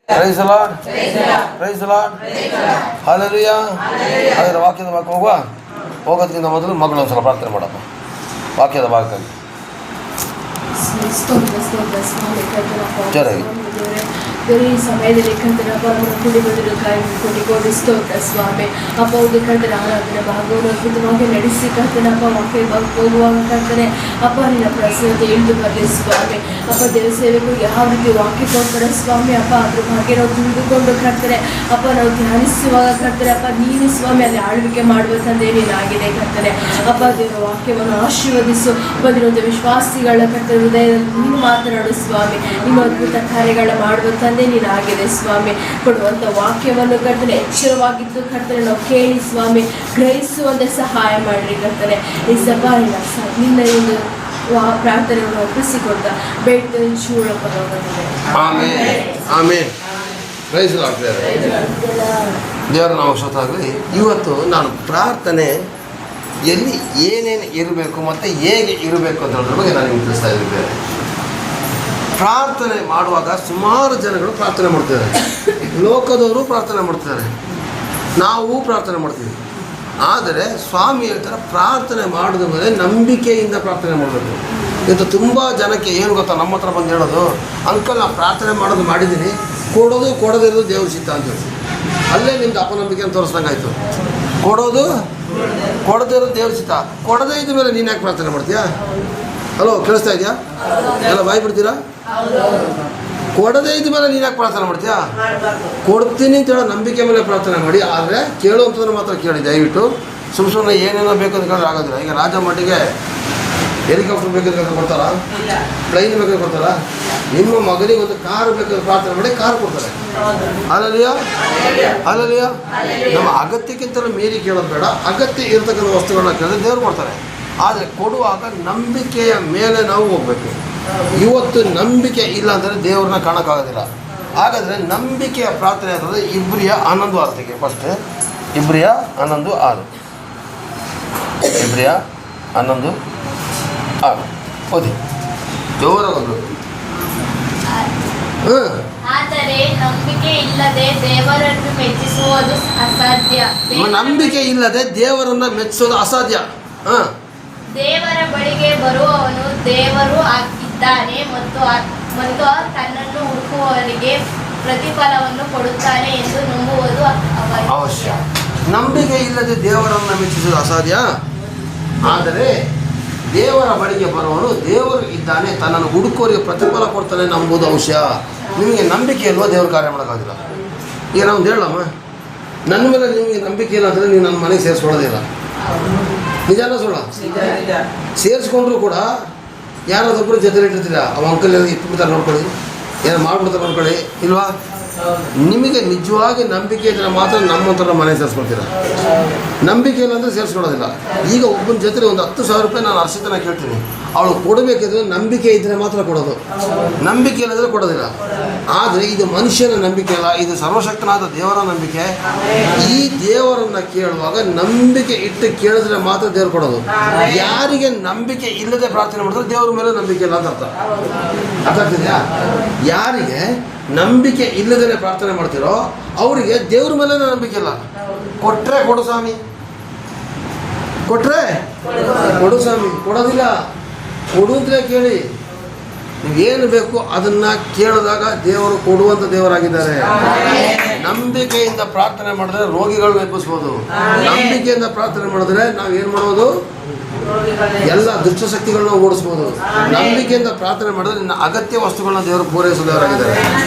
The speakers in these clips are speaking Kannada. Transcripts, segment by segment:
Price the Lord, praise the Lord, hallelujah. ಅದರ ವಾಕ್ಯದ ಭಾಗ ಹೋಗೋದಕ್ಕಿಂತ ಮೊದಲು ಮಗಳು ಒಂದ್ಸಲ ಪ್ರಾರ್ಥನೆ ಮಾಡಪ್ಪ ವಾಕ್ಯದ ಭಾಗಕ್ಕಾಗಿ. ಜೋರಾಗಿ ಈ ಸಮಯದಲ್ಲಿ ಕರ್ತನಪ್ಪ ಕುಡಿ ಬದಲು ಕೊಡಿ ಸ್ತೋತ್ರ ಸ್ವಾಮಿ ಅಪ್ಪ ಒಂದು ಕರ್ತನ ಆರಾಧನೆ ಭಾಗವನ್ನು ಅದ್ಭುತವಾಗಿ ನಡೆಸಿ ಕರ್ತನಪ್ಪ ವಾಕ್ಯ ಹೋಗುವಾಗ ಕರ್ತನೆ ಅಪ್ಪ ನಿನ್ನ ಪ್ರಸನ್ನತೆ ಇಳಿದು ಬರಲಿ ಸ್ವಾಮಿ. ಅಪ್ಪ ದೇವ ಸೇವೆಗಳು ಯಾವ ರೀತಿ ವಾಕ್ಯ ಕೊಡ್ತಾರೆ ಸ್ವಾಮಿ ಅಪ್ಪ ಅದ್ರ ಬಗ್ಗೆ ನಾವು ತಿಳಿದುಕೊಂಡು ಕರ್ತನೆ ಅಪ್ಪ ನಾವು ಧ್ಯಾನಿಸುವಾಗ ಕರ್ತನೆ ಅಪ್ಪ ನೀನು ಸ್ವಾಮಿ ಅಲ್ಲಿ ಆಳ್ವಿಕೆ ಮಾಡುವ ತಂದೆ ನೀನಾಗಿದೆ ಕರ್ತನೆ ಅಪ್ಪ ದೇವರ ವಾಕ್ಯವನ್ನು ಆಶೀರ್ವದಿಸು. ಬಂದಿರುವಂಥ ವಿಶ್ವಾಸಿಗಳ ಕರ್ತನೆ ಹೃದಯದಲ್ಲಿ ನೀನು ಮಾತನಾಡು ಸ್ವಾಮಿ. ನೀನು ಅದ್ಭುತ ಕಾರ್ಯಗಳ ಮಾಡುವ ತಂದೆ ನೀನಾಗಿದೆ ಸ್ವಾಮಿ. ಕೊಡುವಂಥ ವಾಕ್ಯವನ್ನು ಕರ್ತನೆ ಎಚ್ಚರವಾಗಿದ್ದು ಕರ್ತನೆ ನಾವು ಕೇಳಿ ಸ್ವಾಮಿ ಗ್ರಹಿಸುವಂತೆ ಸಹಾಯ ಮಾಡಿರಿ ಕರ್ತನೆ. ಈ ಸಭಾಯಿನ ನಿನ್ನ ಒಂದು ಪ್ರಾರ್ಥನೆಯನ್ನು ಒಪ್ಪಿಸಿಕೊಡ್ತಾ ಬೇಡ್ತೇವೆ ಜೀವನ ಪರವಾಗಿದೆ. ಆಮೆನ್. Praise the Lord. ದೇವರ ನಾಮಕ್ಕೆ ಸ್ತೋತ್ರ. ಇವತ್ತು ನಾನು ಪ್ರಾರ್ಥನೆ ಎಲ್ಲಿ ಏನೇನು ಇರಬೇಕು ಮತ್ತು ಹೇಗೆ ಇರಬೇಕು ಅನ್ನೋದ್ರ ಬಗ್ಗೆ ನಾನು ನಿಮ್ಗೆ ತಿಳಿಸ್ತಾ ಇದ್ದೇನೆ. ಪ್ರಾರ್ಥನೆ ಮಾಡುವಾಗ ಸುಮಾರು ಜನಗಳು ಪ್ರಾರ್ಥನೆ ಮಾಡ್ತಿದ್ದಾರೆ, ಲೋಕದವರು ಪ್ರಾರ್ಥನೆ ಮಾಡ್ತಿದ್ದಾರೆ, ನಾವು ಪ್ರಾರ್ಥನೆ ಮಾಡ್ತೀವಿ. ಆದರೆ ಸ್ವಾಮಿ ಹೇಳ್ತಾರೆ ಪ್ರಾರ್ಥನೆ ಮಾಡಿದ ಮೇಲೆ ನಂಬಿಕೆಯಿಂದ ಪ್ರಾರ್ಥನೆ ಮಾಡಬೇಕು. ಇವತ್ತು ತುಂಬ ಜನಕ್ಕೆ ಏನು ಗೊತ್ತಾ, ನಮ್ಮ ಹತ್ರ ಬಂದು ಹೇಳೋದು, ಅಂಕಲ್ ನಾನು ಪ್ರಾರ್ಥನೆ ಮಾಡಿದ್ದೀನಿ, ಕೊಡೋದು ಕೊಡದಿರೋದು ದೇವ್ರ ಚಿತ್ತ ಅಂತ ಹೇಳಿ. ಅಲ್ಲೇ ನಿಮ್ದು ಅಪನಂಬಿಕೆ ಅಂತ ತೋರಿಸ್ದಂಗೆ ಆಯಿತು. ಕೊಡದಿರೋದು ದೇವ್ರ ಚಿತ್ತ. ಕೊಡದೇ ಇದ್ದ ಮೇಲೆ ನೀನು ಯಾಕೆ ಪ್ರಾರ್ಥನೆ ಮಾಡ್ತೀಯಾ? ಹಲೋ, ಕೇಳಿಸ್ತಾ ಇದೆಯಾ? ಎಲ್ಲ ಬಾಯಿ ಬಿಡ್ತೀರಾ? ಕೊಡದೇ ಇದ್ದ ಮೇಲೆ ನೀನು ಯಾಕೆ ಪ್ರಾರ್ಥನೆ ಮಾಡ್ತೀಯಾ? ಕೊಡ್ತೀನಿ ಅಂತ ಹೇಳೋ ನಂಬಿಕೆ ಮೇಲೆ ಪ್ರಾರ್ಥನೆ ಮಾಡಿ. ಆದರೆ ಕೇಳುವಂಥದ್ದನ್ನು ಮಾತ್ರ ಕೇಳಿ ದಯವಿಟ್ಟು. ಸುಮ್ಮನೆ ಏನೇನೋ ಬೇಕು ಅಂತ ಕೇಳಿದ್ರೆ ಆಗೋದಿಲ್ಲ. ಈಗ ರಾಜ ಮಟ್ಟಿಗೆ ಹೆಲಿಕಾಪ್ಟರ್ ಬೇಕಾದ್ರೆ ಕೊಡ್ತಾರಾ? ಪ್ಲೈನ್ ಬೇಕಾದ್ರೆ ಕೊಡ್ತಾರಾ? ನಿಮ್ಮ ಮಗನಿಗೆ ಒಂದು ಕಾರು ಬೇಕಾದ್ರೆ ಪ್ರಾರ್ಥನೆ ಮಾಡಿ ಕಾರು ಕೊಡ್ತಾರೆ. ಅಲ್ಲಲ್ಲಿಯ ನಮ್ಮ ಅಗತ್ಯಕ್ಕಿಂತಲೂ ಮೀರಿ ಕೇಳೋದು ಬೇಡ. ಅಗತ್ಯ ಇರತಕ್ಕಂಥ ವಸ್ತುಗಳನ್ನ ಕೇಳಿದ್ರೆ ದೇವ್ರು ಕೊಡ್ತಾರೆ. ಆದರೆ ಕೊಡುವಾಗ ನಂಬಿಕೆಯ ಮೇಲೆ ನಾವು ಹೋಗಬೇಕು. ಇವತ್ತು ನಂಬಿಕೆ ಇಲ್ಲ ಅಂದರೆ ದೇವ್ರನ್ನ ಕಾಣೋಕ್ಕಾಗೋದಿಲ್ಲ. ಹಾಗಾದರೆ ನಂಬಿಕೆಯ ಪ್ರಾರ್ಥನೆ ಅಂತಂದರೆ ಇಬ್ರಿಯ 11:6 ತೆಗೆ. ಫಸ್ಟ್ ಇಬ್ರಿಯ 11:6 ಓದಿ ಜೋರಾಗದು. ಆದರೆ ನಂಬಿಕೆ ಇಲ್ಲದೆ ದೇವರನ್ನು ಮೆಚ್ಚಿಸುವುದು ಅಸಾಧ್ಯ. ನಂಬಿಕೆ ಇಲ್ಲದೆ ದೇವರನ್ನು ಮೆಚ್ಚಿಸೋದು ಅಸಾಧ್ಯ. ದೇವರ ಬಳಿಗೆ ಬರುವವನು ದೇವರು ಇದ್ದಾನೆ ಮತ್ತು ತನ್ನನ್ನು ಹುಡುಕುವವರಿಗೆ ಪ್ರತಿಫಲವನ್ನು ಕೊಡುತ್ತಾನೆ ಎಂದು ನಂಬುವುದು ಅವಶ್ಯ. ನಂಬಿಕೆ ಇಲ್ಲದೆ ದೇವರನ್ನು ಮೆಚ್ಚಿಸುವುದು ಅಸಾಧ್ಯ. ಆದರೆ ದೇವರ ಬಳಿಗೆ ಬರುವವನು ದೇವರು ಇದ್ದಾನೆ, ತನ್ನನ್ನು ಹುಡುಕೋರಿಗೆ ಪ್ರತಿಫಲ ಕೊಡ್ತಾನೆ ನಂಬುವುದು ಅವಶ್ಯ. ನಿಮಗೆ ನಂಬಿಕೆ ಇಲ್ವಾ ದೇವ್ರ ಕಾರ್ಯ ಮಾಡೋಕ್ಕಾಗಿಲ್ಲ. ಈಗ ನಾವು ಹೇಳಮ್ಮ, ನನ್ನ ಮೇಲೆ ನಿಮಗೆ ನಂಬಿಕೆ ಇಲ್ಲ ಅಂದರೆ ನೀವು ನನ್ನ ಮನೆಗೆ ಸೇರಿಸ್ಕೊಳ್ಳೋದಿಲ್ಲ. ನಿಜಾನ ಸುಳ್ಳ? ಸೇರಿಸ್ಕೊಂಡ್ರು ಕೂಡ ಯಾರಾದೊಬ್ಬರು ಜೊತೆಲಿ ಇಟ್ಟಿರ್ತೀರ, ಅವ ಅಂಕಲ್ ಇಟ್ಬಿಡ್ತಾರೆ ನೋಡ್ಕೊಳ್ಳಿ, ಏನೋ ಮಾಡ್ಬಿಡ್ತಾರೆ ನೋಡ್ಕೊಳ್ಳಿ ಇಲ್ವಾ? ನಿಮಗೆ ನಿಜವಾಗಿ ನಂಬಿಕೆ ಇದ್ದರೆ ಮಾತ್ರ ನಮ್ಮಂತರ ಮನೆ ಸೇರಿಸ್ಕೊಳ್ತೀರ. ನಂಬಿಕೆ ಇಲ್ಲ ಅಂದರೆ ಸೇರಿಸ್ಕೊಳ್ಳೋದಿಲ್ಲ. ಈಗ ಒಬ್ಬನ ಜೊತೆ ಒಂದು 10,000 ರೂಪಾಯಿ ನಾನು ಅರ್ಷಿತನ ಕೇಳ್ತೀನಿ, ಅವಳು ಕೊಡಬೇಕಿದ್ರೆ ನಂಬಿಕೆ ಇದ್ದರೆ ಮಾತ್ರ ಕೊಡೋದು, ನಂಬಿಕೆ ಇಲ್ಲದ್ರೆ ಕೊಡೋದಿಲ್ಲ. ಆದರೆ ಇದು ಮನುಷ್ಯನ ನಂಬಿಕೆ ಅಲ್ಲ, ಇದು ಸರ್ವಶಕ್ತನಾದ ದೇವರ ನಂಬಿಕೆ. ಈ ದೇವರನ್ನು ಕೇಳುವಾಗ ನಂಬಿಕೆ ಇಟ್ಟು ಕೇಳಿದ್ರೆ ಮಾತ್ರ ದೇವ್ರು ಕೊಡೋದು. ಯಾರಿಗೆ ನಂಬಿಕೆ ಇಲ್ಲದೆ ಪ್ರಾರ್ಥನೆ ಮಾಡಿದ್ರೆ ದೇವ್ರ ಮೇಲೆ ನಂಬಿಕೆ ಇಲ್ಲ ಅಂತ ಅರ್ಥ. ಅರ್ಥ ಆಗ್ತಿದೆಯಾ? ಯಾರಿಗೆ ನಂಬಿಕೆ ಇಲ್ಲದೇ ಪ್ರಾರ್ಥನೆ ಮಾಡ್ತಿರೋ ಅವರಿಗೆ ದೇವ್ರ ಮೇಲೆ ನಂಬಿಕೆ ಇಲ್ಲ. ಕೊಟ್ಟರೆ ಕೊಡು ಸ್ವಾಮಿ, ಕೊಟ್ಟರೆ ಕೊಡು ಸ್ವಾಮಿ, ಕೊಡೋದಿಲ್ಲ. ಕೊಡುವುದ್ರೆ ಕೇಳಿ, ನೀವೇನು ಬೇಕು ಅದನ್ನು ಕೇಳಿದಾಗ ದೇವರು ಕೊಡುವಂಥ ದೇವರಾಗಿದ್ದಾರೆ. ನಂಬಿಕೆಯಿಂದ ಪ್ರಾರ್ಥನೆ ಮಾಡಿದ್ರೆ ರೋಗಿಗಳನ್ನ ಎಬ್ಬಿಸ್ಬೋದು. ನಂಬಿಕೆಯಿಂದ ಪ್ರಾರ್ಥನೆ ಮಾಡಿದ್ರೆ ನಾವೇನು ಮಾಡ್ಬೋದು? ಎಲ್ಲ ದುಷ್ಟಶಕ್ತಿಗಳನ್ನ ಓಡಿಸ್ಬೋದು. ನಂಬಿಕೆಯಿಂದ ಪ್ರಾರ್ಥನೆ ಮಾಡಿದ್ರೆ ನಿನ್ನ ಅಗತ್ಯ ವಸ್ತುಗಳನ್ನ ದೇವರು ಪೂರೈಸೋದವರಾಗಿದ್ದಾರೆ.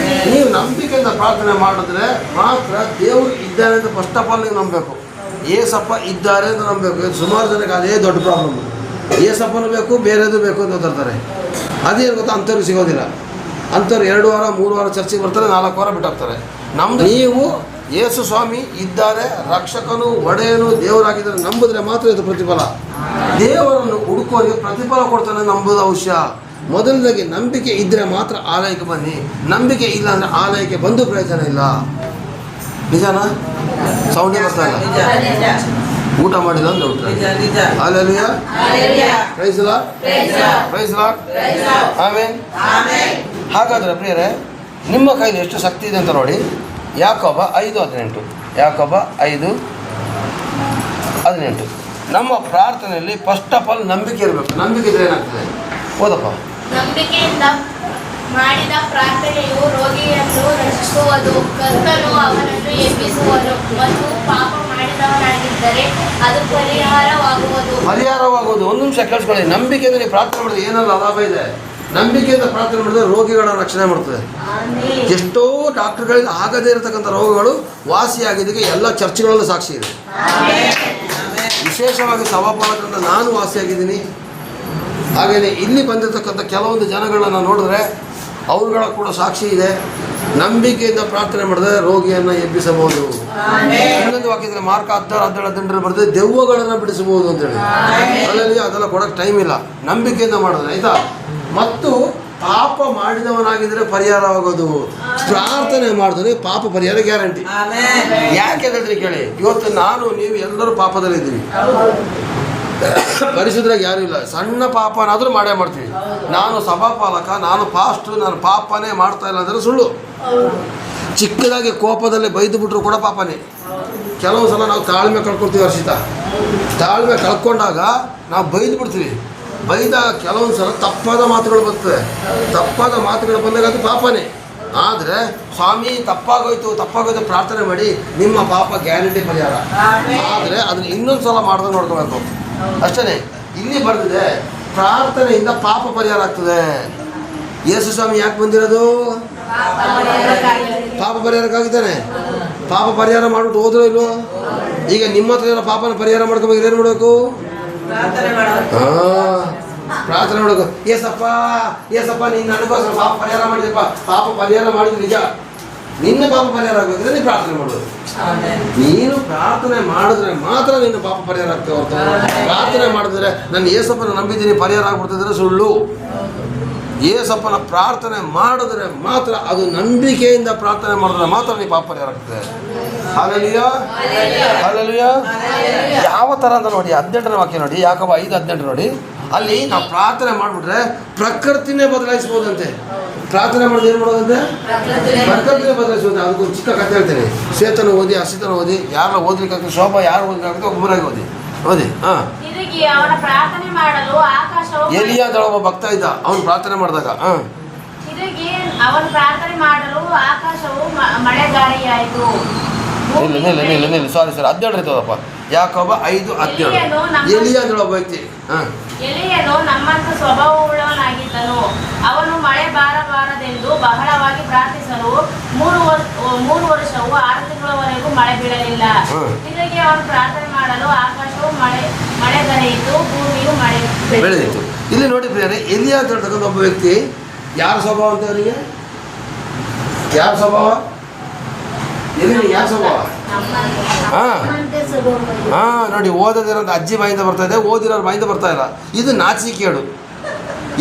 ನೀವು ನಂಬಿಕೆಯಿಂದ ಪ್ರಾರ್ಥನೆ ಮಾಡಿದ್ರೆ ಮಾತ್ರ ದೇವರು ಇದ್ದಾರೆ ಅಂತ ಫಸ್ಟ್ ಆಫ್ ಆಲ್ ನೀವು ನಂಬಬೇಕು. ಏಸಪ್ಪ ಇದ್ದಾರೆ ಅಂತ ನಂಬಬೇಕು. ಸುಮಾರು ಜನಕ್ಕೆ ಅದೇ ದೊಡ್ಡ ಪ್ರಾಬ್ಲಮ್. ಏಸಪ್ಪನೂ ಬೇಕು, ಬೇರೆದು ಬೇಕು ಅಂತ ಓದಿರ್ತಾರೆ. ಅದೇನು ಗೊತ್ತಾ, ಅಂಥವ್ರಿಗೆ ಸಿಗೋದಿಲ್ಲ. ಅಂಥವ್ರು 2 ವಾರ 3 ವಾರ ಚರ್ಚೆಗೆ ಬರ್ತಾರೆ, 4 ವಾರ ಬಿಟ್ಟಾಗ್ತಾರೆ. ನಮ್ಮದು ನೀವು ಯೇಸು ಸ್ವಾಮಿ ಇದ್ದಾರೆ, ರಕ್ಷಕನು ಒಡೆಯನು ದೇವರಾಗಿದ್ದಾರೆ ನಂಬಿದ್ರೆ ಮಾತ್ರ ಇದು ಪ್ರತಿಫಲ. ದೇವರನ್ನು ಹುಡುಕೋರಿಗೆ ಪ್ರತಿಫಲ ಕೊಡ್ತಾನೆ ನಂಬುದು ಅವಶ್ಯ. ಮೊದಲದಾಗಿ ನಂಬಿಕೆ ಇದ್ದರೆ ಮಾತ್ರ ಆಲಯಕ್ಕೆ ಬನ್ನಿ. ನಂಬಿಕೆ ಇಲ್ಲ ಅಂದರೆ ಆಲಯಕ್ಕೆ ಬಂದು ಪ್ರಯೋಜನ ಇಲ್ಲ. ನಿಜಾನಾ? ಸೌಂಡೇ ಬರ್ತಾ ಇಲ್ಲ. ಊಟ ಮಾಡಿಲ್ಲ ಅಂದ್ರೆ hallelujah, praise the Lord, praise the Lord, amen. ಹಾಗಾದರೆ ಪ್ರಿಯರೇ, ನಿಮ್ಮ ಕೈಲಿ ಎಷ್ಟು ಶಕ್ತಿ ಇದೆ ಅಂತ ನೋಡಿ. ಯಾಕೋಬ 5:18. ಯಾಕೋಬ 5:18. ನಮ್ಮ ಪ್ರಾರ್ಥನೆಯಲ್ಲಿ ಫಸ್ಟ್ ಆಫ್ ಆಲ್ ನಂಬಿಕೆ ಇರಬೇಕು. ನಂಬಿಕೆ ಇದ್ರೆ ಏನಾಗ್ತದೆ? ಓದಪ್ಪ. ನಂಬಿಕೆಯಿಂದ ಮಾಡಿದ ಪ್ರಾರ್ಥನೆಯು ರೋಗಿಯನ್ನು ರಕ್ಷಿಸುವುದು, ಕರ್ತನು ಅವನನ್ನು ಎಬ್ಬಿಸುವನು, ಮತ್ತು ಪಾಪ ಮಾಡಿದವನಾಗಿದ್ದರೆ ಅದು ಪರಿಹಾರವಾಗುವುದು. ಒಂದು ನಿಮಿಷ ಕೇಳಿಸ್ಕೊಳ್ಳಿ. ನಂಬಿಕೆಯಿಂದ ನೀವು ಪ್ರಾರ್ಥನೆ ಮಾಡಿದ್ರೆ ಏನೆಲ್ಲ ಲಾಭ ಇದೆ? ನಂಬಿಕೆಯಿಂದ ಪ್ರಾರ್ಥನೆ ಮಾಡಿದ್ರೆ ರೋಗಿಗಳ ರಕ್ಷಣೆ ಮಾಡ್ತದೆ. ಎಷ್ಟೋ ಡಾಕ್ಟರ್ಗಳಿಗೆ ಆಗದೇ ಇರತಕ್ಕಂಥ ರೋಗಗಳು ವಾಸಿಯಾಗಿದ್ದಕ್ಕೆ ಎಲ್ಲ ಚರ್ಚ್ಗಳಲ್ಲೂ ಸಾಕ್ಷಿ ಇದೆ. ವಿಶೇಷವಾಗಿ ಸಭಾಪಾಲಕರಿಂದ ನಾನು ವಾಸಿಯಾಗಿದ್ದೀನಿ. ಹಾಗೆಯೇ ಇಲ್ಲಿ ಬಂದಿರತಕ್ಕಂಥ ಕೆಲವೊಂದು ಜನಗಳನ್ನ ನೋಡಿದ್ರೆ ಅವ್ರುಗಳ ಕೂಡ ಸಾಕ್ಷಿ ಇದೆ. ನಂಬಿಕೆಯಿಂದ ಪ್ರಾರ್ಥನೆ ಮಾಡಿದ್ರೆ ರೋಗಿಯನ್ನು ಎಬ್ಬಿಸಬಹುದು. ಇನ್ನೊಂದು ವಾಕ್ಯದಲ್ಲಿ ಮಾರ್ಕ 16:17 ಬರ್ತದೆ, ದೆವ್ವಗಳನ್ನು ಬಿಡಿಸಬಹುದು ಅಂತೇಳಿ. ಅದರಲ್ಲಿ ಅದೆಲ್ಲ ಕೊಡೋಕ್ಕೆ ಟೈಮ್ ಇಲ್ಲ. ನಂಬಿಕೆಯಿಂದ ಮಾಡಿದ್ರೆ ಆಯ್ತಾ. ಮತ್ತು ಪಾಪ ಮಾಡಿದವನಾಗಿದ್ರೆ ಪರಿಹಾರವಾಗೋದು. ಪ್ರಾರ್ಥನೆ ಮಾಡಿದ್ರೆ ಪಾಪ ಪರಿಹಾರ ಗ್ಯಾರಂಟಿ. ಯಾಕೆ ಹೇಳಿದ್ರಿ ಕೇಳಿ. ಇವತ್ತು ನಾನು ನೀವು ಎಲ್ಲರೂ ಪಾಪದಲ್ಲಿದ್ದೀವಿ. ಪರಿಶುದ್ಧರಾಗಿ ಯಾರೂ ಇಲ್ಲ. ಸಣ್ಣ ಪಾಪನಾದರೂ ಮಾಡೇ ಮಾಡ್ತೀವಿ. ನಾನು ಸಭಾಪಾಲಕ, ನಾನು ಪಾಸ್ಟ್ರು, ನಾನು ಪಾಪನೇ ಮಾಡ್ತಾ ಇಲ್ಲ ಅಂದರೆ ಸುಳ್ಳು. ಚಿಕ್ಕದಾಗಿ ಕೋಪದಲ್ಲಿ ಬೈದು ಬಿಟ್ಟರು ಕೂಡ ಪಾಪನೇ. ಕೆಲವು ಸಲ ನಾವು ತಾಳ್ಮೆ ಕಳ್ಕೊಳ್ತೀವಿ. ಹರ್ಷಿತ, ತಾಳ್ಮೆ ಕಳ್ಕೊಂಡಾಗ ನಾವು ಬೈದು ಬಿಡ್ತೀವಿ. ಬೈದಾಗ ಕೆಲವೊಂದು ಸಲ ತಪ್ಪಾದ ಮಾತುಗಳು ಬರ್ತವೆ. ತಪ್ಪಾದ ಮಾತುಗಳು ಬಂದಾಗ ಅದು ಪಾಪನೇ. ಆದರೆ ಸ್ವಾಮಿ ತಪ್ಪಾಗೋಯ್ತು ಪ್ರಾರ್ಥನೆ ಮಾಡಿ, ನಿಮ್ಮ ಪಾಪ ಗ್ಯಾರಂಟಿ ಪರಿಹಾರ. ಆದರೆ ಅದನ್ನು ಇನ್ನೊಂದು ಸಲ ಮಾಡಿದ್ರೆ ನೋಡ್ಕೋಬೇಕು ಅಷ್ಟೇ. ಇಲ್ಲಿ ಬರೆದಿದೆ ಪ್ರಾರ್ಥನೆಯಿಂದ ಪಾಪ ಪರಿಹಾರ ಆಗ್ತದೆ. ಯೇಸು ಸ್ವಾಮಿ ಯಾಕೆ ಬಂದಿರೋದು? ಪಾಪ ಪರಿಹಾರಕ್ಕಾಗಿದ್ದಾನೆ. ಪಾಪ ಪರಿಹಾರ ಮಾಡ್ಬಿಟ್ಟು ಹೋದ್ರೋ ಇಲ್ವೋ? ಈಗ ನಿಮ್ಮ ಹತ್ರ ಏನೋ ಪಾಪನ ಪರಿಹಾರ ಮಾಡ್ಕೋಬೇಕು. ಏನು ಮಾಡಬೇಕು? ಪ್ರಾರ್ಥನೆ ಮಾಡಬೇಕು. ಏಸಪ್ಪ ನೀನು ನನಗೋಸ್ಕರ ಪಾಪ ಪರಿಹಾರ ಮಾಡಿದಪ್ಪ. ಪಾಪ ಪರಿಹಾರ ಮಾಡಿದ್ರೆ ನಿಜ, ನಿನ್ನ ಪಾಪ ಪರಿಹಾರ ಆಗಬೇಕಿದ್ರೆ ನೀನು ಪ್ರಾರ್ಥನೆ ಮಾಡೋದು. ನೀನು ಪ್ರಾರ್ಥನೆ ಮಾಡಿದ್ರೆ ಮಾತ್ರ ನಿನ್ನ ಪಾಪ ಪರಿಹಾರ ಆಗ್ತದೆ ಹೊರತು ಪ್ರಾರ್ಥನೆ ಮಾಡಿದ್ರೆ ನಾನು ಏಸಪ್ಪನ ನಂಬಿದ್ದೀನಿ ಪರಿಹಾರ ಆಗ್ಬಿಡ್ತಿದ್ರೆ ಸುಳ್ಳು. ಏಸಪ್ಪನ ಪ್ರಾರ್ಥನೆ ಮಾಡಿದ್ರೆ ಮಾತ್ರ, ಅದು ನಂಬಿಕೆಯಿಂದ ಪ್ರಾರ್ಥನೆ ಮಾಡಿದ್ರೆ ಮಾತ್ರ ನೀನು ಪಾಪ ಪರಿಹಾರ ಆಗ್ತದೆ. Hallelujah, hallelujah. ಯಾವ ಥರ ಅಂತ ನೋಡಿ 18ನೇ ವಾಕ್ಯ ನೋಡಿ. ಯಾಕೋಬ 5:18 ನೋಡಿ. ಅಲ್ಲಿ ನಾವು ಪ್ರಾರ್ಥನೆ ಮಾಡಿಬಿಟ್ರೆ ಪ್ರಕೃತಿನೇ ಬದಲಾಯಿಸ್ಬೋದಂತೆ. ಪ್ರಾರ್ಥನೆ ಮಾಡೋದು ಏನು ಮಾಡೋದಂತೆ? ಪ್ರಕೃತಿನೇ ಬದಲಾಯಿಸ್ಬೋದಂತೆ. ಅದಕ್ಕೊಂದು ಚಿಕ್ಕ ಕಥೆ ಹೇಳ್ತೇನೆ. ಶ್ವೇತನ ಓದಿ, ಹರ್ಷಿತನ ಓದಿ, ಯಾರನ್ನ ಓದ್ಲಿಕ್ಕಾಗ್ತದೆ, ಶೋಭಾ ಯಾರು ಓದ್ಲಿಕ್ಕಾಗ್ತದೆ ಒಬ್ಬರಾಗಿ ಓದಿ. ಹಾಂ. ಎಲಿಯ ಒಬ್ಬ ಭಕ್ತ ಇದ್ದ. ಅವನು ಪ್ರಾರ್ಥನೆ ಮಾಡಿದಾಗ ಅವನು ಪ್ರಾರ್ಥನೆ ಮಾಡಲು ಆಕಾಶವು ಮಳೆಗಾಳಿಯಾಯಿತು. ನಿಲ್ಲ ಸಾರಿ 17 ಇರ್ತದಪ್ಪ. ಯಾಕೋಬ 5:17. ಎಲಿಯ ಒಬ್ಬ ವ್ಯಕ್ತಿ. ಎಲಿಯನು ನಮ್ಮಂತ ಸ್ವಭಾವವುಳ್ಳವನಾಗಿದ್ದನು. ಅವನು ಮಳೆ ಬಾರಬಾರದೆಂದು ಬಹಳವಾಗಿ ಪ್ರಾರ್ಥಿಸಲು 3 ವರ್ಷವೂ 6 ತಿಂಗಳವರೆಗೂ ಮಳೆ ಬೀಳಲಿಲ್ಲ. ಹೀಗಾಗಿ ಅವನು ಪ್ರಾರ್ಥನೆ ಮಾಡಲು ಆಕಾಶವು ಮಳೆಗರೆಯಿತು, ಭೂಮಿಯು ಮಳೆ ಬೆಳೆದಿತ್ತು. ಇಲ್ಲಿ ನೋಡಿ ಪ್ರಿಯರೇ, ಎಲಿಯ ಅಂತ ಹೇಳ್ತಕ್ಕಂಥ ಒಬ್ಬ ವ್ಯಕ್ತಿ. ಯಾರ ಸ್ವಭಾವ ಅಂತ ಅವರಿಗೆ? ಯಾರ ಸ್ವಭಾವ? ಯಾರ ಸ್ವಭಾವ? ನೋಡಿ, ಓದದಿರೋದು ಅಜ್ಜಿ ಬಾಯಿಂದ ಬರ್ತಾ ಇದೆ, ಓದಿರೋರು ಬಾಯಿಂದ ಬರ್ತಾ ಇಲ್ಲ. ಇದು ನಾಚಿಕೇಡು.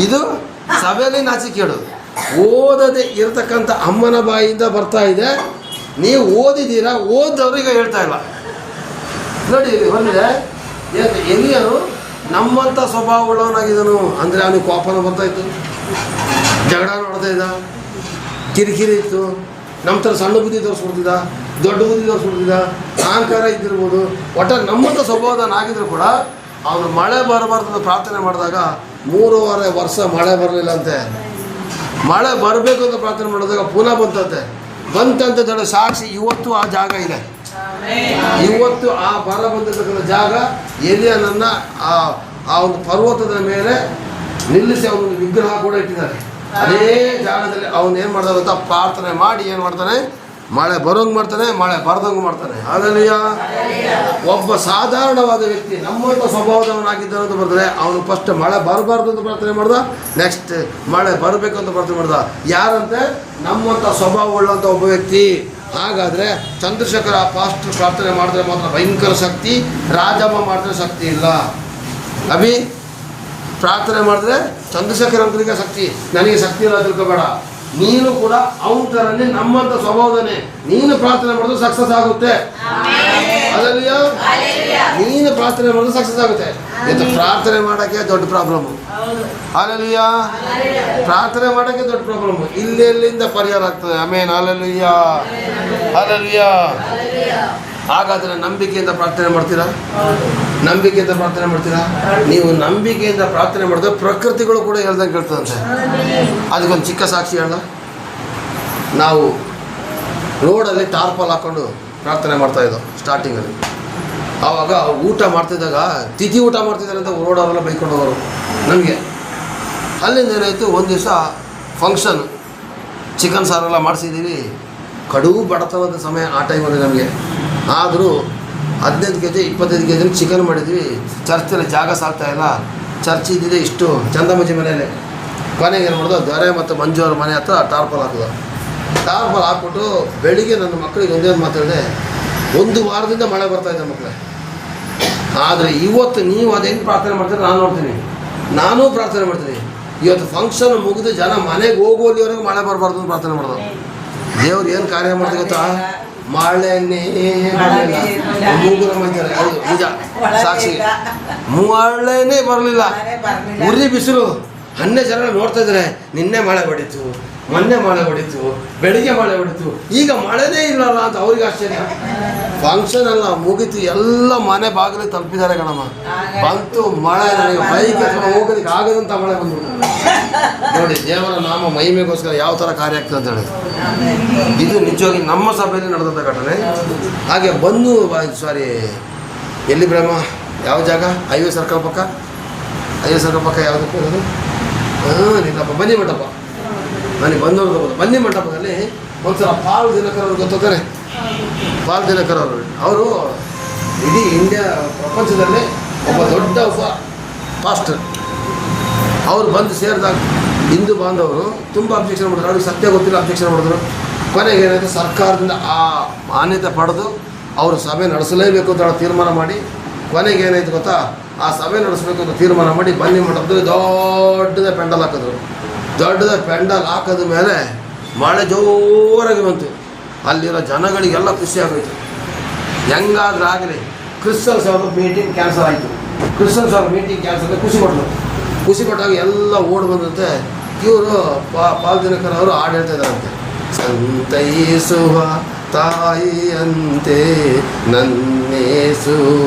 ಇದು ಸಭೆಯಲ್ಲಿ ನಾಚಿಕೇಡು. ಓದದೆ ಇರತಕ್ಕಂಥ ಅಮ್ಮನ ಬಾಯಿಂದ ಬರ್ತಾ ಇದೆ. ನೀವು ಓದಿದ್ದೀರಾ, ಓದವ್ರಿಗೆ ಹೇಳ್ತಾ ಇಲ್ಲ. ನೋಡಿ ಬಂದಿದೆ. ಎಲಿಯನು ನಮ್ಮಂಥ ಸ್ವಭಾವ ಉಳ್ಳವನಾಗಿದ್ದನು. ಅಂದರೆ ಅವನಿಗೆ ಕೋಪನ ಬರ್ತಾ ಇತ್ತು, ಜಗಳ ನೋಡ್ತಾ ಇದ್ದ, ಕಿರಿಕಿರಿ ಇತ್ತು. ನಮ್ಮ ಥರ ಸಣ್ಣ ಬುದ್ಧಿ ತೋರಿಸ್ಬಿಡ್ತಿದ್ದ, ದೊಡ್ಡ ಬುದ್ಧಿ ತೋರಿಸ್ಬಿಡ್ತಿದ್ದ, ಅಹಂಕಾರ ಇದ್ದಿರ್ಬೋದು. ಒಟ್ಟಾರೆ ನಮ್ಮಂಥ ಸ್ವಭಾವದನಾಗಿದ್ರು ಕೂಡ ಅವನು ಮಳೆ ಬರಬಾರ್ದು ಪ್ರಾರ್ಥನೆ ಮಾಡಿದಾಗ 3.5 ವರ್ಷ ಮಳೆ ಬರಲಿಲ್ಲ ಅಂತೆ. ಮಳೆ ಬರಬೇಕು ಅಂತ ಪ್ರಾರ್ಥನೆ ಮಾಡಿದಾಗ ಪುನಃ ಬಂತಂತೆ ದೊಡ್ಡ ಸಾಕ್ಷಿ. ಇವತ್ತು ಆ ಜಾಗ ಇದೆ. ಇವತ್ತು ಆ ಬರ ಬಂದಿರ್ತಕ್ಕಂಥ ಜಾಗ ಎಲಿಯನನ್ನ ಆ ಒಂದು ಪರ್ವತದ ಮೇಲೆ ನಿಲ್ಲಿಸಿ ಅವನೊಂದು ವಿಗ್ರಹ ಕೂಡ ಇಟ್ಟಿದ್ದಾರೆ. ಅದೇ ಜಾಗದಲ್ಲಿ ಅವನು ಏನು ಮಾಡ್ತಾನೆ ಗೊತ್ತಾ? ಪ್ರಾರ್ಥನೆ ಮಾಡಿ ಏನು ಮಾಡ್ತಾನೆ? ಮಳೆ ಬರೋಂಗೆ ಮಾಡ್ತಾನೆ, ಮಳೆ ಬರದಂಗೆ ಮಾಡ್ತಾನೆ. ಹಲ್ಲೆಲೂಯಾ. ಒಬ್ಬ ಸಾಧಾರಣವಾದ ವ್ಯಕ್ತಿ ನಮ್ಮಂಥ ಸ್ವಭಾವದವನಾಗಿದ್ದಾನೆ ಅಂತ ಬರ್ತದೆ. ಅವನು ಫಸ್ಟ್ ಮಳೆ ಬರಬಾರ್ದು ಅಂತ ಪ್ರಾರ್ಥನೆ ಮಾಡ್ದ, ನೆಕ್ಸ್ಟ್ ಮಳೆ ಬರಬೇಕು ಅಂತ ಪ್ರಾರ್ಥನೆ ಮಾಡ್ದ. ಯಾರಂತೆ? ನಮ್ಮಂಥ ಸ್ವಭಾವ ಉಳ್ಳಂಥ ಒಬ್ಬ ವ್ಯಕ್ತಿ. ಹಾಗಾದರೆ ಚಂದ್ರಶೇಖರ ಪಾಸ್ಟರ್ ಪ್ರಾರ್ಥನೆ ಮಾಡಿದ್ರೆ ಮಾತ್ರ ಭಯಂಕರ ಶಕ್ತಿ, ರಾಜಮ್ಮ ಮಾಡಿದ್ರೆ ಶಕ್ತಿ ಇಲ್ಲ. ಅಭಿ ಪ್ರಾರ್ಥನೆ ಮಾಡಿದ್ರೆ ಚಂದ್ರಶೇಖರ್ ಅಂಕಲಿಗೆ ಶಕ್ತಿ, ನನಗೆ ಶಕ್ತಿ ಇಲ್ಲ ತಿಳ್ಕೊಬೇಡ. ನೀನು ಕೂಡ ಅವನ ಥರನೇ ನಮ್ಮಂಥ ಸ್ವಭಾವದನೇ ನೀನು ಪ್ರಾರ್ಥನೆ ಮಾಡಿದ್ರೆ ಸಕ್ಸಸ್ ಆಗುತ್ತೆ. ಅಲ್ಲಲ್ಲಿಯ ನೀನು ಪ್ರಾರ್ಥನೆ ಮಾಡೋದು ಸಕ್ಸಸ್ ಆಗುತ್ತೆ. ಇದು ಪ್ರಾರ್ಥನೆ ಮಾಡೋಕ್ಕೆ ದೊಡ್ಡ ಪ್ರಾಬ್ಲಮ್ಮು. ಅಲ್ಲಲ್ಲಿಯ ಪ್ರಾರ್ಥನೆ ಮಾಡೋಕ್ಕೆ ದೊಡ್ಡ ಪ್ರಾಬ್ಲಮ್ಮು. ಇಲ್ಲೆಲ್ಲಿಂದ ಪರಿಹಾರ ಆಗ್ತದೆ. ಆಮೇನ್. ಅಲ್ಲಲ್ಲಿಯ ಅಲ್ಲಲ್ಲಿಯ. ಹಾಗಾದರೆ ನಂಬಿಕೆಯಿಂದ ಪ್ರಾರ್ಥನೆ ಮಾಡ್ತೀರಾ? ನಂಬಿಕೆಯಿಂದ ಪ್ರಾರ್ಥನೆ ಮಾಡ್ತೀರಾ? ನೀವು ನಂಬಿಕೆಯಿಂದ ಪ್ರಾರ್ಥನೆ ಮಾಡಿದ್ರೆ ಪ್ರಕೃತಿಗಳು ಕೂಡ ಹೇಳ್ದಂಗೆ ಕೇಳ್ತದಂತೆ. ಅದಕ್ಕೊಂದು ಚಿಕ್ಕ ಸಾಕ್ಷಿ ಹೇಳ. ನಾವು ರೋಡಲ್ಲಿ ಟಾರ್ಪಲ್ ಹಾಕ್ಕೊಂಡು ಪ್ರಾರ್ಥನೆ ಮಾಡ್ತಾಯಿದ್ದೋ ಸ್ಟಾರ್ಟಿಂಗಲ್ಲಿ. ಆವಾಗ ಊಟ ಮಾಡ್ತಿದ್ದಾಗ ತಿಥಿ ಊಟ ಮಾಡ್ತಿದ್ದಾರೆ ಅಂತ ರೋಡವರೆಲ್ಲ ಬೈಕೊಂಡು ಹೋಗೋರು ನಮಗೆ. ಅಲ್ಲಿಂದ ಏನಾಯಿತು, ಒಂದು ದಿವಸ ಫಂಕ್ಷನ್ ಚಿಕನ್ ಸಾರೆಲ್ಲ ಮಾಡಿಸಿದ್ದೀವಿ. ಕಡುವು ಬಡತನದ ಸಮಯ ಆ ಟೈಮಲ್ಲಿ ನಮಗೆ. ಆದರೂ 15 kg 25 kg ಚಿಕನ್ ಮಾಡಿದ್ವಿ. ಚರ್ಚಲ್ಲಿ ಜಾಗ ಸಾಲ್ತಾಯಿಲ್ಲ. ಚರ್ಚ್ ಇದ್ದಿದೆ ಇಷ್ಟು ಚಂದಮಜ್ಜಿ ಮನೆಯಲ್ಲೇ. ಕೊನೆಗೆ ಏನು ಮಾಡೋದು, ದೊರೆ ಮತ್ತು ಮಂಜು ಅವ್ರ ಮನೆ ಹತ್ರ ಟಾರ್ಪಲ್ ಹಾಕೋದು. ಟಾರ್ಪಲ್ ಹಾಕ್ಬಿಟ್ಟು ಬೆಳಿಗ್ಗೆ ನನ್ನ ಮಕ್ಕಳಿಗೆ ಒಂದೇ ಮಾತಾಡಿದೆ, 1 ವಾರದಿಂದ ಮಳೆ ಬರ್ತಾಯಿದೆ ಮಕ್ಕಳೇ. ಆದರೆ ಇವತ್ತು ನೀವು ಅದೇನು ಪ್ರಾರ್ಥನೆ ಮಾಡ್ತೀರಿ ನಾನು ನೋಡ್ತೀನಿ, ನಾನೂ ಪ್ರಾರ್ಥನೆ ಮಾಡ್ತೀನಿ. ಇವತ್ತು ಫಂಕ್ಷನ್ ಮುಗಿದು ಜನ ಮನೆಗೆ ಹೋಗೋಲಿವರೆಗೂ ಮಳೆ ಬರಬಾರ್ದು ಅಂತ ಪ್ರಾರ್ಥನೆ ಮಾಡೋದು. ದೇವ್ರು ಏನು ಕಾರ್ಯ ಮಾಡ್ತೀವಿ ಗೊತ್ತಾ? ಮಳೆನೇ ಬರಲಿಲ್ಲ. ಮೂಗುರ ಮಾಡ್ತಾರೆ, ಹೌದು ನಿಜ, ಸಾಕ್ಷಿ. ಮಳೆನೇ ಬರಲಿಲ್ಲ. ಉರಿ ಬಿಸಿಲು. 12 ಜನ ನೋಡ್ತಾ ಇದ್ದಾರೆ, ನಿನ್ನೆ ಮಳೆ ಹೊಡಿತು, ಮೊನ್ನೆ ಮಳೆ ಹೊಡಿತು, ಬೆಳಿಗ್ಗೆ ಮಳೆ ಹೊಡಿತು, ಈಗ ಮಳೆನೇ ಇಲ್ಲಲ್ಲ ಅಂತ ಅವ್ರಿಗೆ ಆಶ್ಚರ್ಯ. ಫಂಕ್ಷನ್ ಎಲ್ಲ ಮುಗೀತು, ಎಲ್ಲ ಮನೆ ಬಾಗಿಲಿಗೆ ತಲುಪಿದ್ದಾರೆ ಕಣಮ್ಮ. ಬಂತು ಮಳೆ, ನನಗೆ ಬೈಕ್ ಹೋಗೋದಕ್ಕೆ ಆಗದಂಥ ಮಳೆ ಬಂದ್ಬಿಟ್ಟು. ನೋಡಿ, ದೇವರ ನಾಮ ಮಹಿಮೆಗೋಸ್ಕರ ಯಾವ ಥರ ಕಾರ್ಯ ಆಗ್ತದೆ ಅಂತ ಹೇಳಿ. ಇದು ನಿಜವಾಗಿ ನಮ್ಮ ಸಭೆಯಲ್ಲಿ ನಡೆದಂಥ ಘಟನೆ. ಹಾಗೆ ಬಂದು ಎಲ್ಲಿ ಬ್ರಹ್ಮ ಯಾವ ಜಾಗ? ಹೈವೇ ಸರ್ಕಲ್ ಪಕ್ಕ. ಹೈವೇ ಸರ್ಕಲ್ ಪಕ್ಕ ಯಾವುದಕ್ಕೆ ಇರೋದು? ನಿಲ್ಲಪ್ಪ, ಬನ್ನಿ ಮಂಟಪ. ನನಗೆ ಬಂದವ್ರದ್ದು ಬನ್ನಿ ಮಂಟಪದಲ್ಲಿ ಒಂದ್ಸಲ ಪಾಲ್ ದಿನಕರ್ ಅವ್ರು ಗೊತ್ತಾರೆ. ಪಾಲ್ ದಿನಕರ್ ಅವರು ಇಡೀ ಇಂಡಿಯಾ ಪ್ರಪಂಚದಲ್ಲೇ ಒಬ್ಬ ಪಾಸ್ಟರ್. ಅವರು ಬಂದು ಸೇರಿದಾಗ ಹಿಂದೂ ಬಾಂಧವರು ತುಂಬ ಅಬ್ಜೆಕ್ಷನ್ ಮಾಡಿದ್ರು. ಅವ್ರಿಗೆ ಸತ್ಯ ಗೊತ್ತಿಲ್ಲ, ಅಬ್ಜೆಕ್ಷನ್ ಮಾಡಿದ್ರು. ಕೊನೆಗೆ ಏನಾಯಿತು, ಸರ್ಕಾರದಿಂದ ಆ ಮಾನ್ಯತೆ ಪಡೆದು ಅವರು ಸಭೆ ನಡೆಸಲೇಬೇಕು ಅಂತ ತೀರ್ಮಾನ ಮಾಡಿ, ಕೊನೆಗೆ ಏನಾಯಿತು ಗೊತ್ತಾ, ಆ ಸಭೆ ನಡೆಸಬೇಕು ಅಂತ ತೀರ್ಮಾನ ಮಾಡಿ ಬನ್ನಿ ಮಂಟಪದಲ್ಲಿ ದೊಡ್ಡದೇ ಪೆಂಡಲ್ ಹಾಕಿದ್ರು. ದೊಡ್ಡದ ಪೆಂಡಲ್ ಹಾಕಿದ ಮೇಲೆ ಮಳೆ ಜೋರಾಗಿ ಬಂತು. ಅಲ್ಲಿರೋ ಜನಗಳಿಗೆಲ್ಲ ಖುಷಿ ಆಗೋಯ್ತು. ಹೆಂಗಾದ್ರೂ ಆಗಲಿ ಕ್ರಿಶ್ಚಿಯನ್ಸ್ ಅವ್ರ ಮೀಟಿಂಗ್ ಕ್ಯಾನ್ಸಲ್ ಆಯಿತು. ಕ್ರಿಶ್ಚಿಯನ್ಸ್ ಅವ್ರ ಮೀಟಿಂಗ್ ಕ್ಯಾನ್ಸಲ್ ಖುಷಿ ಪಟ್ಟರು. ಖುಷಿ ಪಟ್ಟಾಗ ಎಲ್ಲ ಓಡಿ ಬಂದಂತೆ. ಇವರು ಪಾಲ್ ದಿನಕರ್ ಅವರು ಹಾಡು ಹೇಳ್ತಾ ಇದ್ದಾರಂತೆ, ಸಂತೈಸುವ ತಾಯಿಯಂತೆ ನನ್ನೇಸು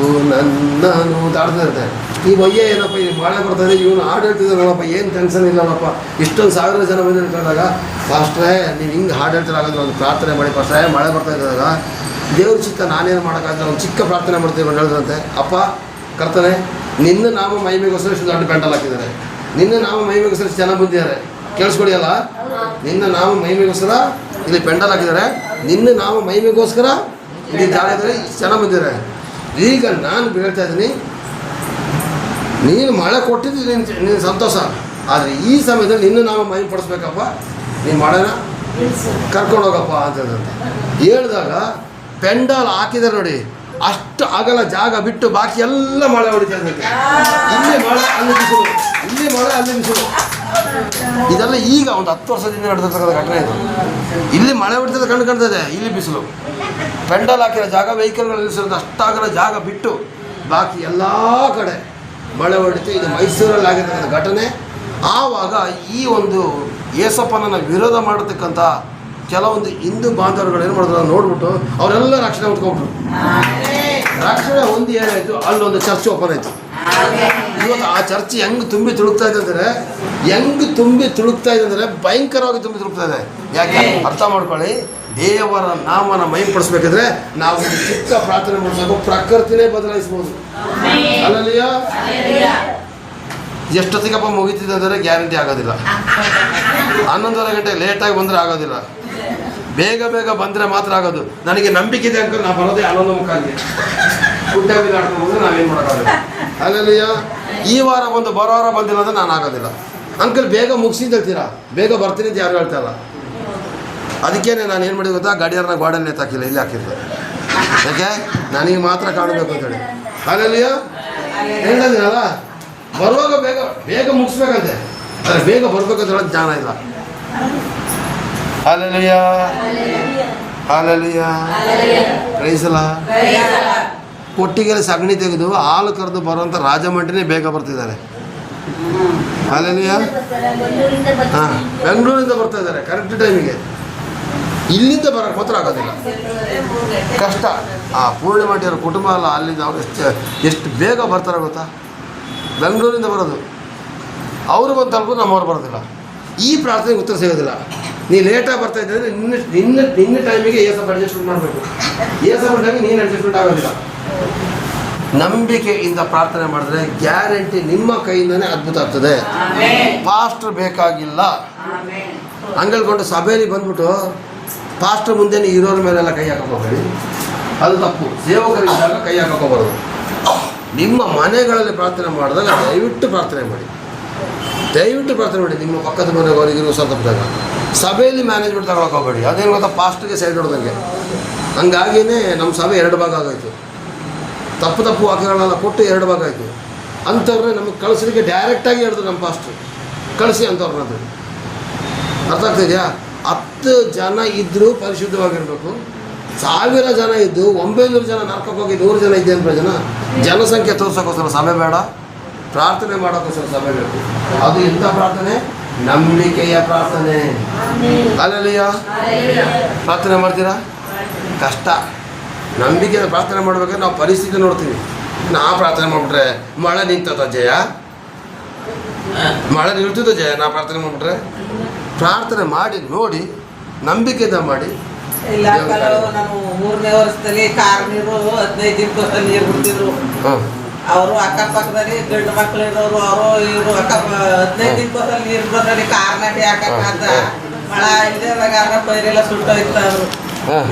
ನನ್ನನು ತಾಡ್ತಾ. ಈ ಒಯ್ಯ ಏನಪ್ಪ, ಈ ಮಳೆ ಬರ್ತಾಯಿದೆ, ಇವನು ಹಾಡು ಹೇಳ್ತಿದ್ದಾನಪ್ಪ, ಏನು ಟೆನ್ಷನ್ ಇಲ್ಲಪ್ಪ, ಇಷ್ಟೊಂದು 1000 ಜನ ಬಂದಿರ್ತಾಗ, ಫಾಸ್ಟ್ರೇ ನೀವು ಹಿಂಗೆ ಹಾಡು ಹೇಳ್ತಿರಾಗಂದ್ರೆ ಒಂದು ಪ್ರಾರ್ಥನೆ ಮಾಡಿ ಫಾಸ್ಟ್ರೇ, ಮಳೆ ಬರ್ತಾ ಇದ್ದಾಗ ದೇವ್ರ ಚಿತ್ತ ನಾನೇನು ಮಾಡೋಕ್ಕಾಗಲ್ಲ, ಒಂದು ಚಿಕ್ಕ ಪ್ರಾರ್ಥನೆ ಮಾಡ್ತೀವಿ ಅಂತ ಹೇಳಿದ್ರಂತೆ. ಅಪ್ಪ ಕರ್ತನೆ, ನಿನ್ನ ನಾಮ ಮಹಿಮೆಗೋಸ್ಕರ ಇಷ್ಟು ದೊಡ್ಡ ಪೆಂಡಲ್ ಹಾಕಿದ್ದಾರೆ, ನಿನ್ನ ನಾಮ ಮಹಿಮೆಗೋಸ್ಕರ ಇಷ್ಟು ಜನ ಬಂದಿದ್ದಾರೆ. ಕೇಳಿಸ್ಕೊಡಿ ಅಲ್ಲ, ನಿನ್ನ ನಾಮ ಮಹಿಮೆಗೋಸ್ಕರ ಇಲ್ಲಿ ಪೆಂಡಲ್ ಹಾಕಿದ್ದಾರೆ, ನಿನ್ನ ನಾಮ ಮಹಿಮೆಗೋಸ್ಕರ ಇಲ್ಲಿ ಜಾಗದಲ್ಲಿ ಇಷ್ಟು ಜನ ಬಂದಿದ್ದಾರೆ. ಈಗ ನಾನು ಹೇಳ್ತಾ ಇದ್ದೀನಿ, ನೀನು ಮಳೆ ಕೊಟ್ಟಿದ್ದು ನಿನ್ನ ಸಂತೋಷ, ಆದರೆ ಈ ಸಮಯದಲ್ಲಿ ನಿನ್ನ ನಾಮ ಮಹಿಮೆ ಪಡಿಸ್ಬೇಕಪ್ಪ, ನೀನು ಮಳೆನ ಕರ್ಕೊಂಡು ಹೋಗಪ್ಪ ಅಂತ ಹೇಳಿದಾಗ ಪೆಂಡಲ್ ಹಾಕಿದ್ದಾರೆ ನೋಡಿ, ಅಷ್ಟು ಅಗಲ ಜಾಗ ಬಿಟ್ಟು ಬಾಕಿ ಎಲ್ಲ ಮಳೆ ಹೊಡಿತಾ ಇದ್ದಕ್ಕೆ. ಇಲ್ಲಿ ಮಳೆ ಅಲ್ಲಿ ಬಿಸಿಲು, ಇಲ್ಲಿ ಮಳೆ ಅಲ್ಲಿ ಬಿಸಿಲು. ಇದೆಲ್ಲ ಈಗ ಒಂದು 10 ವರ್ಷದಿಂದ ನಡೆದಿರ್ತಕ್ಕಂಥ ಘಟನೆ ಇದು. ಇಲ್ಲಿ ಮಳೆ ಹೊಡಿತದೆ ಕಂಡು ಕಾಣ್ತದೆ, ಇಲ್ಲಿ ಬಿಸಿಲು. ಪೆಂಡಲ್ ಹಾಕಿರೋ ಜಾಗ, ವೆಹಿಕಲ್ಗಳು ನಿಲ್ಲಿಸಿರೋದು ಅಷ್ಟಾಗಲ ಜಾಗ ಬಿಟ್ಟು ಬಾಕಿ ಎಲ್ಲ ಕಡೆ ಮಳೆ ಹೊಡಿತು. ಇದು ಮೈಸೂರಲ್ಲಿ ಆಗಿರ್ತಕ್ಕಂಥ ಘಟನೆ. ಆವಾಗ ಈ ಒಂದು ಯೇಸಪ್ಪನನ್ನು ವಿರೋಧ ಮಾಡತಕ್ಕಂಥ ಕೆಲವೊಂದು ಹಿಂದೂ ಬಾಂಧವರುಗಳು ಏನು ಮಾಡಿದ್ರು ನೋಡ್ಬಿಟ್ಟು ಅವರೆಲ್ಲ ರಕ್ಷಣೆ ಹೊಂದ್ಕೊಂಡ್ಬಿಟ್ರು. ರಕ್ಷಣೆ ಹೊಂದಿ ಏನಾಯಿತು, ಅಲ್ಲೊಂದು ಚರ್ಚ್ ಓಪನ್ ಆಯಿತು. ಇವತ್ತು ಆ ಚರ್ಚ್ ಹೆಂಗೆ ತುಂಬಿ ತುಳುಕ್ತಾ ಇದೆ ಅಂದರೆ ಭಯಂಕರವಾಗಿ ತುಂಬಿ ತುಳುಕ್ತಾ ಇದೆ. ಯಾಕೆ ಅರ್ಥ ಮಾಡ್ಕೊಳ್ಳಿ, ದೇವರ ನಾಮನ ಮಹಿಮೆಪಡಿಸ್ಬೇಕಾದ್ರೆ ನಾವು ಚಿಕ್ಕ ಪ್ರಾರ್ಥನೆ ಮಾಡಿಸಬೇಕು, ಪ್ರಕೃತಿನೇ ಬದಲಾಯಿಸ್ಬೋದು. ಅಲ್ಲಲ್ಲಿಯ ಎಷ್ಟೊತ್ತಿಗಪ್ಪ ಮುಗಿತಿದೆ ಅಂದರೆ ಗ್ಯಾರಂಟಿ ಆಗೋದಿಲ್ಲ. 11:30 ಗಂಟೆ ಲೇಟಾಗಿ ಬಂದರೆ ಆಗೋದಿಲ್ಲ, ಬೇಗ ಬಂದರೆ ಮಾತ್ರ ಆಗೋದು. ನನಗೆ ನಂಬಿಕೆ ಇದೆ ಅಂಕಲ್, ನಾವು ಬರೋದೇ 11:15ಗೆ. ಗುಡ್ಡಲ್ಲಿ ಆಡ್ಕೊಂಡು ಬಂದರೆ ನಾವೇನು ಮಾಡೋಕ್ಕಾಗಲ್ಲ. ಅಲ್ಲಲ್ಲಿಯ ಈ ವಾರ ಬರೋ ವಾರ ಬಂದಿಲ್ಲ ಅಂದರೆ ನಾನು ಆಗೋದಿಲ್ಲ. ಅಂಕಲ್ ಬೇಗ ಮುಗಿಸಿದ್ದು ಹೇಳ್ತೀರಾ, ಬೇಗ ಬರ್ತೀನಿ ಅಂತ ಯಾರು ಹೇಳ್ತಾ ಇಲ್ಲ. ಅದಕ್ಕೇನೆ ನಾನು ಏನು ಮಾಡಿದೆ ಗೊತ್ತಾ, ಗಡಿಯಾರನ ಗೋಡಲ್ಲಿ ನೇತಾಕಿಲ್ಲ, ಇಲ್ಲಿ ಹಾಕಿದ್ದು. ಯಾಕೆ ನನಗೆ ಮಾತ್ರ ಕಾಣಬೇಕು ಅಂತೇಳಿ. ಅಲ್ಲಲ್ಲಿಯ ಹೇಳಿದ್ದೀನಲ್ಲ, ಬರುವಾಗ ಬೇಗ ಮುಗಿಸ್ಬೇಕಂತೆ, ಆದರೆ ಬೇಗ ಬರ್ಬೇಕಂತ ಹೇಳೋದು ಜ್ಞಾನ ಇಲ್ಲ. ಹಾಲೆಲೂಯಾ ಹಾಲೆಲೂಯಾ ಪ್ರೈಸ್ ಅಲ್ಲ. ಕೊಟ್ಟಿಗೆಯಲ್ಲಿ ಸಗಣಿ ತೆಗೆದು ಹಾಲು ಕರೆದು ಬರುವಂಥ ರಾಜಮಂಡ್ರಿನೇ ಬೇಗ ಬರ್ತಿದ್ದಾರೆ. ಅಲ್ಲೆಲ್ಲಿಯ ಹಾಂ, ಬೆಂಗಳೂರಿಂದ ಬರ್ತಾ ಇದ್ದಾರೆ ಕರೆಕ್ಟ್ ಟೈಮಿಗೆ. ಇಲ್ಲಿಂದ ಬರೋಕ್ಕೆ ಮಾತ್ರ ಆಗೋದಿಲ್ಲ, ಕಷ್ಟ. ಆ ಪೂರ್ಣಿಮಾಟಿಯವ್ರ ಕುಟುಂಬ ಅಲ್ಲ, ಅಲ್ಲಿಂದ ಅವ್ರು ಎಷ್ಟು ಬೇಗ ಬರ್ತಾರೆ ಗೊತ್ತಾ? ಬೆಂಗಳೂರಿಂದ ಬರೋದು, ಅವರು ಬಂದು ತಲುಪು, ನಮ್ಮವ್ರು ಬರೋದಿಲ್ಲ. ಈ ಪ್ರಾರ್ಥನೆಗೆ ಉತ್ತರ ಸಿಗೋದಿಲ್ಲ. ನೀ ಲೇಟಾಗಿ ಬರ್ತಾ ಇದ್ದರೆ ನಿನ್ನ ಟೈಮಿಗೆ ಏಸಪ್ಪ ಅಡ್ಜಸ್ಟ್ಮೆಂಟ್ ಮಾಡಬೇಕು. ಏಸಪ್ಪ ಟೈಮಿಗೆ ನೀನು ಅಡ್ಜಸ್ಟ್ಮೆಂಟ್ ಆಗೋದಿಲ್ಲ. ನಂಬಿಕೆಯಿಂದ ಪ್ರಾರ್ಥನೆ ಮಾಡಿದ್ರೆ ಗ್ಯಾರಂಟಿ ನಿಮ್ಮ ಕೈಯಿಂದನೇ ಅದ್ಭುತ ಆಗ್ತದೆ. ಪಾಸ್ಟರ್ ಬೇಕಾಗಿಲ್ಲ. ಹಂಗಲ್ಕೊಂಡು ಸಭೆಯಲ್ಲಿ ಬಂದ್ಬಿಟ್ಟು ಪಾಸ್ಟರ್ ಮುಂದೆನೇ ಇರೋರ ಮೇಲೆಲ್ಲ ಕೈ ಹಾಕೋಬೇಡಿ, ಅದು ತಪ್ಪು. ಸೇವಕರಿದ್ದಾಗ ಕೈ ಹಾಕೋಬಾರ್ದು. ನಿಮ್ಮ ಮನೆಗಳಲ್ಲಿ ಪ್ರಾರ್ಥನೆ ಮಾಡಿದಾಗ ದಯವಿಟ್ಟು ಪ್ರಾರ್ಥನೆ ಮಾಡಿ, ದಯವಿಟ್ಟು ಪ್ರಾರ್ಥನೆ ಮಾಡಿ. ನಿಮ್ಮ ಪಕ್ಕದ ಮನೆಯವರಿಗೂ ತಪ್ಪಿದಾಗ ಸಭೆಯಲ್ಲಿ ಮ್ಯಾನೇಜ್ಮೆಂಟ್ ತಗೊಳಕ್ಕೆ ಹೋಗಬೇಡಿ. ಅದೇನು ಗೊತ್ತಾ, ಪಾಸ್ಟ್ಗೆ ಸೈಡ್ ಹೊಡೆದಂಗೆ. ಹಂಗಾಗಿಯೇ ನಮ್ಮ ಸಭೆ 2 ಭಾಗ ಆಗೋಯ್ತು. ತಪ್ಪು ವಾಕ್ಯಗಳನ್ನೆಲ್ಲ ಕೊಟ್ಟು 2 ಭಾಗ ಆಯಿತು. ಅಂಥವ್ರನ್ನೇ ನಮಗೆ ಕಳಿಸ್ಲಿಕ್ಕೆ ಡೈರೆಕ್ಟಾಗಿ ಹೇಳಿದ್ರು ನಮ್ಮ ಪಾಸ್ಟ್ರು, ಕಳಿಸಿ ಅಂಥವ್ರನ್ನ. ಅರ್ಥ ಆಗ್ತಿದೆಯಾ? 10 ಜನ ಇದ್ದರೂ ಪರಿಶುದ್ಧವಾಗಿರಬೇಕು. 1000 ಜನ ಇದ್ದು 900 ಜನ ನರ್ಕಕ್ಕೆ ಹೋಗಿ 100 ಜನ ಇದ್ದೇನು ಪ್ರಯೋಜನ? ಜನಸಂಖ್ಯೆ ತೋರ್ಸೋಕ್ಕೋಸ್ಕರ ಸಭೆ ಬೇಡ, ಪ್ರಾರ್ಥನೆ ಮಾಡೋಕ್ಕೋಸ್ಕರ ಸಭೆ ಬೇಕು. ಅದು ಎಂಥ ಪ್ರಾರ್ಥನೆ? ನಂಬಿಕೆಯ ಪ್ರಾರ್ಥನೆ. ಅಲ್ಲೆಲ್ಲಿಯ ಪ್ರಾರ್ಥನೆ ಮಾಡ್ತೀರಾ? ಕಷ್ಟ. ನಂಬಿಕೆಯ ಪ್ರಾರ್ಥನೆ ಮಾಡ್ಬೇಕಾದ್ರೆ ನಾವು ಪರಿಸ್ಥಿತಿ ನೋಡ್ತೀವಿ. ನಾ ಪ್ರಾರ್ಥನೆ ಮಾಡಿಬಿಟ್ರೆ ಮಳೆ ನಿಂತದ ಜಯ, ಮಳೆ ನಿಲ್ತದ ಜಯ. ನಾ ಪ್ರಾರ್ಥನೆ ಮಾಡಿಬಿಟ್ರೆ ಪ್ರಾರ್ಥನೆ ಮಾಡಿ ನೋಡಿ, ನಂಬಿಕೆಯಿಂದ ಮಾಡಿ. ಇಲ್ಲ, ನಾನು 3ನೇ ವರ್ಷದಲ್ಲಿ ಕಾರ್ ನೀರು 15 ದಿನಕ್ಕೋಸ್ಕರ ನೀರು ಬಿಡ್ತಿದ್ರು. ಅವರು ಅಕ್ಕಪಕ್ಕದಲ್ಲಿ ಗಂಡು ಮಕ್ಕಳು ಇರೋರು, ಅವರು ಇವರು 15 ದಿನಕ್ಕೋಸ್ಕರ ನೀರು ಬಿಡೋದ್ರಲ್ಲಿ ಕಾರ್ನಾಟಿ ಹಾಕಕ್ಕ ಮಳೆ ಇಲ್ದಾಗ ಪೈರೆಲ್ಲ ಸುಟ್ಟೋಯ್ತು. ಅವರು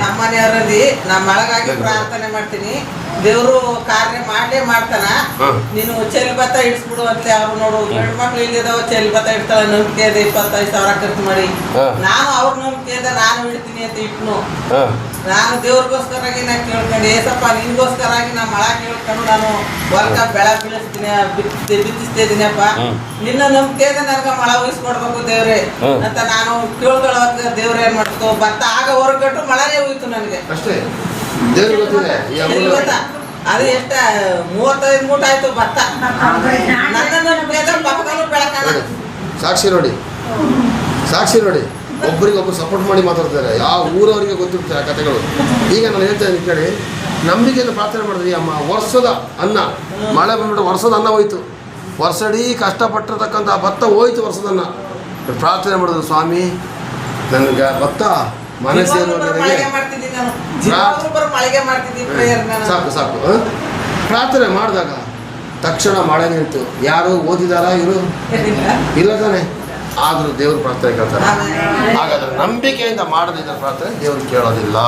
ನಮ್ಮ ಮನೆಯವರಲ್ಲಿ ನಮ್ಮ ಮಳೆಗಾಗಿ ಪ್ರಾರ್ಥನೆ ಮಾಡ್ತೀನಿ, ದೇವರು ಕಾರ್ಯ ಮಾಡೇ ಮಾಡ್ತಾನ, ನೀನು ಚೆಲ್ ಭತ್ತ ಇಡಿಸ್ಬಿಡು ಅಂತ. ಅವ್ರು ನೋಡು, ಗಂಡು ಮಕ್ಳು ಇಲ್ಲಿದಾವ, ಚೆಲ್ ಭತ್ತ ಇಡ್ತಾಳೆ, ನಂಬಿಕೆ ಇದೆ, 25,000 ಖರ್ಚು ಮಾಡಿ. ನಾನು ಅವ್ರ ನಂಬಿಕೆಯಿಂದ ನಾನು ಇಡ್ತೀನಿ ಅಂತ ಇಟ್ನು. ನಾನು ದೇವ್ರಿಗೋಸ್ಕರಾಗಿ ನಾನು ಕೇಳ್ಕೊಂಡು, ಏಸಪ್ಪ ನಿನ್ಗೋಸ್ಕರಾಗಿ ನಾ ಮಳ ಕೇಳ್ಕೊಂಡು ನಾನು ಹೊಲ್ಕ ಬೆಳ ಬೀಳಿಸ್ತೀನಿ, ಬಿತ್ತಿಸ್ತಿದ್ದೀನಪ್ಪ, ನಿನ್ನ ನಂಬಿಕೆಯಿಂದ ನನಗೆ ಮಳ ಉಳಿಸ್ಕೊಡ್ಬೇಕು ದೇವ್ರೆ ಅಂತ ನಾನು ಕೇಳ್ಕೊಳ್ಳೋವಾಗ ದೇವ್ರು ಏನ್ ಮಾಡ್ತು, ಭತ್ತ ಆಗ ಹೊರಗಟ್ಟು ಮಳೆನೇ ಹೋಯ್ತು ನನಗೆ. ಅಷ್ಟೇ. ದೇವ್ರು ಗೊತ್ತಿದೆ. ಅದು ಎಷ್ಟ 35 ಮೂಟ ಆಯ್ತು ಭತ್ತ. ನನ್ನ ನಂಬಿಕೆಯಿಂದ ಪಕ್ಕದಲ್ಲೂ ಬೆಳಕಣ. ಸಾಕ್ಷಿ ನೋಡಿ, ಸಾಕ್ಷಿ ನೋಡಿ. ಒಬ್ಬರಿಗೊಬ್ಬರು ಸಪೋರ್ಟ್ ಮಾಡಿ ಮಾತಾಡ್ತಾರೆ. ಯಾವ ಊರವರಿಗೆ ಗೊತ್ತಿರ್ತಾರೆ ಆ ಕಥೆಗಳು. ಈಗ ನಾನು ಹೇಳ್ತೇನೆ ಕೇಳಿ, ನಂಬಿಕೆಯಿಂದ ಪ್ರಾರ್ಥನೆ ಮಾಡಿದ್ರಿ ಅಮ್ಮ. ವರ್ಷದ ಅನ್ನ, ಮಳೆ ಬಂದ್ಬಿಟ್ಟು ವರ್ಷದ ಅನ್ನ ಹೋಯ್ತು. ವರ್ಷಡೀ ಕಷ್ಟಪಟ್ಟಿರ್ತಕ್ಕಂಥ ಭತ್ತ ಹೋಯ್ತು, ವರ್ಷದನ್ನ. ಪ್ರಾರ್ಥನೆ ಮಾಡಿದ್ರು, ಸ್ವಾಮಿ ನನಗೆ ಭತ್ತ ಮನೆ ಸಾಕು ಸಾಕು. ಪ್ರಾರ್ಥನೆ ಮಾಡಿದಾಗ ತಕ್ಷಣ ಮಳೆ ನಿಂತು. ಯಾರು ಓದಿದಾರ ಇವರು? ಇಲ್ಲ ತಾನೆ. ಆದರೂ ದೇವ್ರ ಪ್ರಾರ್ಥನೆ ಕೇಳ್ತಾರೆ. ಹಾಗಾದ್ರೆ ನಂಬಿಕೆಯಿಂದ ಮಾಡದಿದ್ದ ಪ್ರಾರ್ಥನೆ ದೇವ್ರು ಕೇಳೋದಿಲ್ಲ.